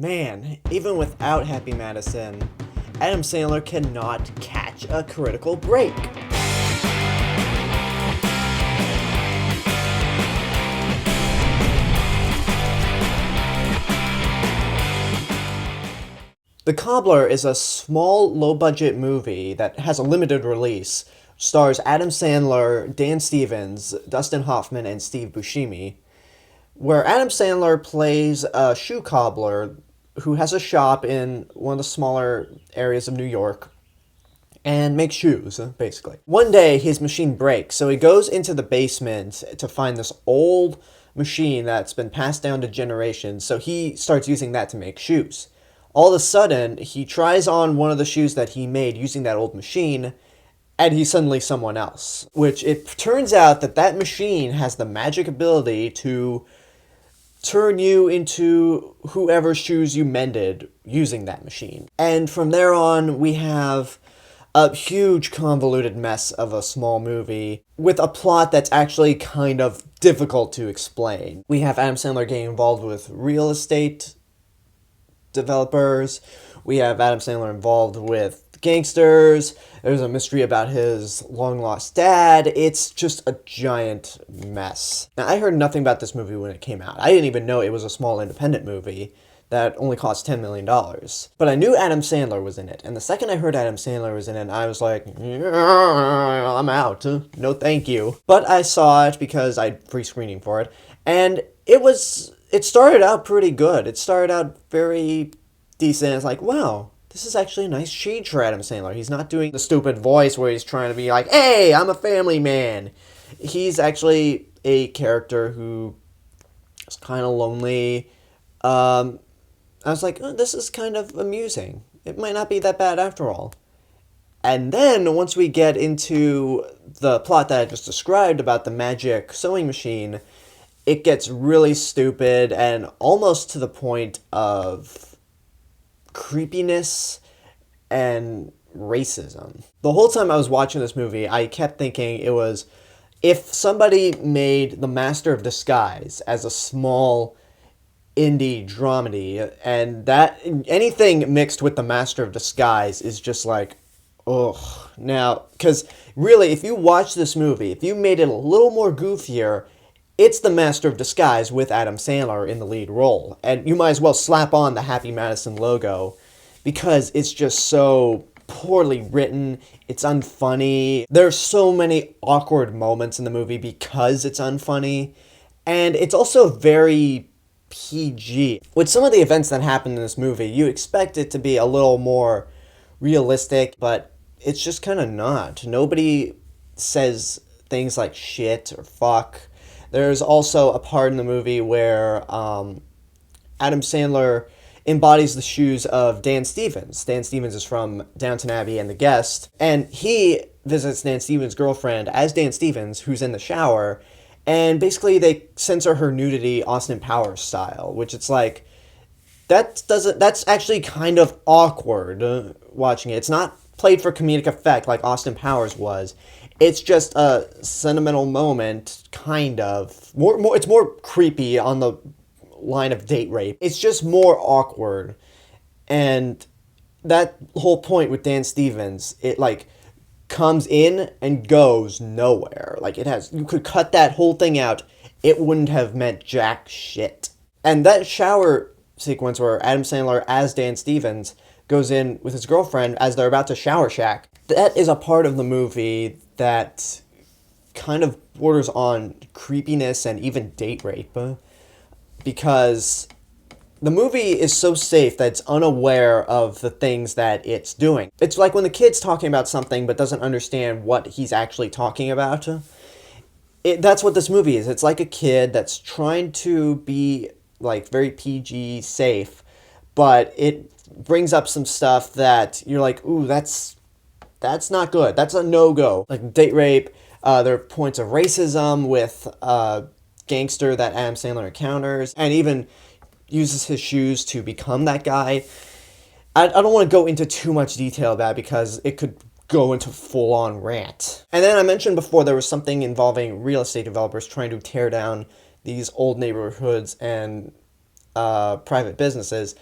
Man, even without Happy Madison, Adam Sandler cannot catch a critical break. The Cobbler is a small, low-budget movie that has a limited release. Stars Adam Sandler, Dan Stevens, Dustin Hoffman, and Steve Buscemi, where Adam Sandler plays a shoe cobbler who has a shop in one of the smaller areas of New York and makes shoes, basically. One day, his machine breaks, so he goes into the basement to find this old machine that's been passed down to generations, so he starts using that to make shoes. All of a sudden, he tries on one of the shoes that he made using that old machine, and he's suddenly someone else. Which it turns out that machine has the magic ability to turn you into whoever's shoes you mended using that machine. And from there on, we have a huge convoluted mess of a small movie with a plot that's actually kind of difficult to explain. We have Adam Sandler getting involved with real estate developers. We have Adam Sandler involved with gangsters. There's a mystery about his long-lost dad. It's just a giant mess. Now, I heard nothing about this movie when it came out. I didn't even know it was a small independent movie that only cost $10 million. But I knew Adam Sandler was in it. And the second I heard Adam Sandler was in it, I was like, yeah, I'm out. No thank you. But I saw it because I had free screening for it. And it started out pretty good. It started out very decent. It's like, wow, this is actually a nice change for Adam Sandler. He's not doing the stupid voice where he's trying to be like, hey, I'm a family man. He's actually a character who is kind of lonely. I was like, oh, this is kind of amusing. It might not be that bad after all. And then once we get into the plot that I just described about the magic sewing machine, it gets really stupid and almost to the point of creepiness and racism. The whole time I was watching this movie, I kept thinking it was if somebody made The Master of Disguise as a small indie dramedy, and that anything mixed with The Master of Disguise is just like, ugh. Now, because really, if you watch this movie, if you made it a little more goofier, it's The Master of Disguise with Adam Sandler in the lead role. And you might as well slap on the Happy Madison logo because it's just so poorly written. It's unfunny. There's so many awkward moments in the movie because it's unfunny. And it's also very PG. With some of the events that happen in this movie, you expect it to be a little more realistic, but it's just kind of not. Nobody says things like shit or fuck. There's also a part in the movie where Adam Sandler embodies the shoes of Dan Stevens. Dan Stevens is from Downton Abbey and The Guest, and he visits Dan Stevens' girlfriend as Dan Stevens, who's in the shower, and basically they censor her nudity Austin Powers style, which it's like, that's actually kind of awkward watching it. It's not played for comedic effect like Austin Powers was. It's just a sentimental moment, kind of. It's more creepy on the line of date rape. It's just more awkward. And that whole point with Dan Stevens, it like comes in and goes nowhere. Like you could cut that whole thing out. It wouldn't have meant jack shit. And that shower sequence where Adam Sandler as Dan Stevens goes in with his girlfriend as they're about to shower shack, that is a part of the movie that kind of borders on creepiness and even date rape, because the movie is so safe that it's unaware of the things that it's doing. It's like when the kid's talking about something but doesn't understand what he's actually talking about. That's what this movie is. It's like a kid that's trying to be like very PG safe, but it brings up some stuff that you're like, ooh, that's not good. That's a no-go. Like date rape, there are points of racism with a gangster that Adam Sandler encounters, and even uses his shoes to become that guy. I don't want to go into too much detail about it because it could go into full-on rant. And then I mentioned before there was something involving real estate developers trying to tear down these old neighborhoods and private businesses.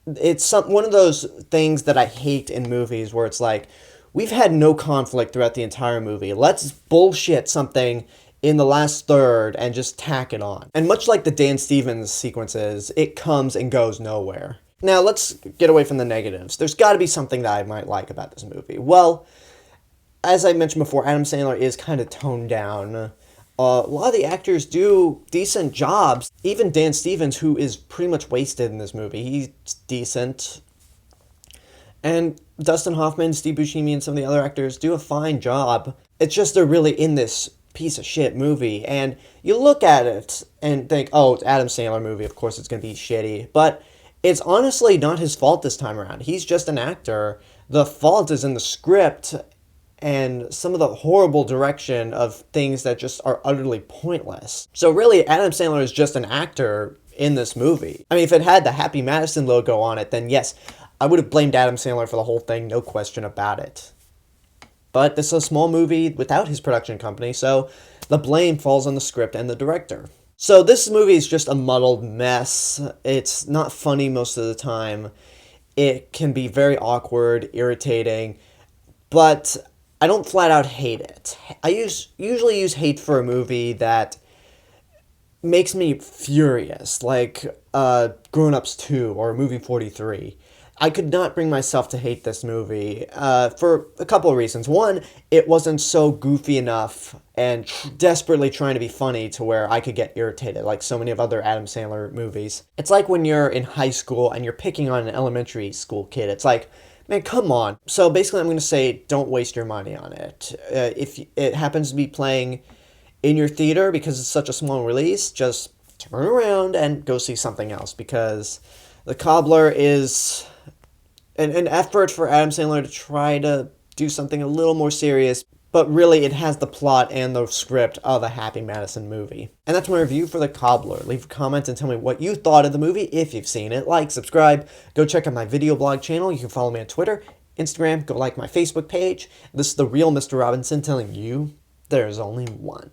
It's one of those things that I hate in movies where it's like, we've had no conflict throughout the entire movie. Let's bullshit something in the last third and just tack it on. And much like the Dan Stevens sequences, it comes and goes nowhere. Now, let's get away from the negatives. There's got to be something that I might like about this movie. Well, as I mentioned before, Adam Sandler is kind of toned down. A lot of the actors do decent jobs. Even Dan Stevens, who is pretty much wasted in this movie, he's decent. And Dustin Hoffman, Steve Buscemi, and some of the other actors do a fine job. It's just they're really in this piece of shit movie. And you look at it and think, oh, it's Adam Sandler movie, of course it's going to be shitty. But it's honestly not his fault this time around. He's just an actor. The fault is in the script and some of the horrible direction of things that just are utterly pointless. So really, Adam Sandler is just an actor in this movie. I mean, if it had the Happy Madison logo on it, then yes, I would have blamed Adam Sandler for the whole thing, no question about it. But this is a small movie without his production company, so the blame falls on the script and the director. So this movie is just a muddled mess. It's not funny most of the time. It can be very awkward, irritating, but I don't flat out hate it. I usually use hate for a movie that makes me furious, like Grown Ups 2 or Movie 43. I could not bring myself to hate this movie for a couple of reasons. One, it wasn't so goofy enough and desperately trying to be funny to where I could get irritated, like so many of other Adam Sandler movies. It's like when you're in high school and you're picking on an elementary school kid. It's like, man, come on. So basically, I'm going to say, don't waste your money on it. If it happens to be playing in your theater because it's such a small release, just turn around and go see something else, because The Cobbler is an effort for Adam Sandler to try to do something a little more serious, but really it has the plot and the script of a Happy Madison movie. And that's my review for The Cobbler. Leave a comment and tell me what you thought of the movie if you've seen it. Like, subscribe, go check out my video blog channel. You can follow me on Twitter, Instagram, go like my Facebook page. This is the real Mr. Robinson telling you there's only one.